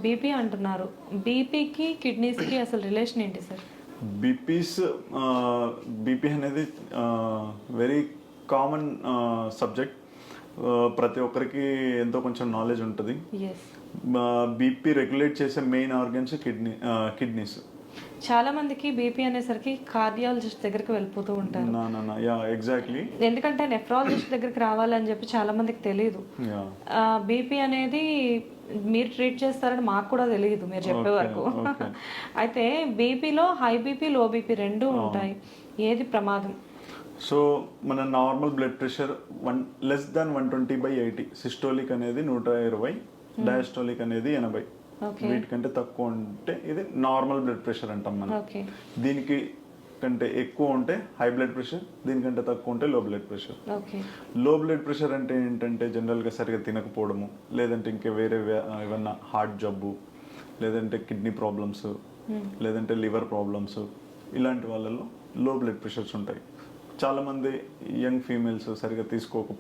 BP అంటున్నారు. బీపీకి, కిడ్నీస్‌కి అసలు relation ఏంటి సార్? బీపీస్ బీపీ అనేది వెరీ కామన్ సబ్జెక్ట్. ప్రతి ఒక్కరికి ఎంతో కొంచెం నాలెడ్జ్ ఉంటుంది. యెస్. బీపీ రెగ్యులేట్ చేసే మెయిన్ ఆర్గన్స్ కిడ్నీస్. చాలా మందికి బీపీ అనేసరికి కార్డియాలజిస్ట్ దగ్గరికి వెళ్ళిపోతూ ఉంటారు. Yeah exactly. ఎందుకంటే నెఫ్రాలజిస్ట్ దగ్గరికి రావాలని చెప్పి చాలా మందికి తెలియదు. యా బీపీ అనేది మీరు ట్రీట్ చేస్తారని మాకు కూడా తెలియదు మీరు చెప్పే వరకు. అయితే బీపీలో హై బీపీ, లో బీపీ రెండు ఉంటాయి. ఏది ప్రమాదం? సో మన normal blood pressure less than 120/80. Systolic అనేది 120, డయాస్టోలిక్ అనేది 80. వీటికంటే తక్కువ ఉంటే ఇది నార్మల్ బ్లడ్ ప్రెషర్ అంటాం మనం. దీనికి కంటే ఎక్కువ ఉంటే హై బ్లడ్ ప్రెషర్, దీనికంటే తక్కువ ఉంటే లో బ్లడ్ ప్రెషర్. లో బ్లడ్ ప్రెషర్ అంటే ఏంటంటే జనరల్గా సరిగా తినకపోవడము, లేదంటే ఇంకా వేరే ఏమన్నా హార్ట్ జబ్బు, లేదంటే కిడ్నీ ప్రాబ్లమ్స్, లేదంటే లివర్ ప్రాబ్లమ్స్, ఇలాంటి వాళ్ళలో లో బ్లడ్ ప్రెషర్స్ ఉంటాయి. చాలామంది యంగ్ ఫీమేల్స్ సరిగా తీసుకోకపోతే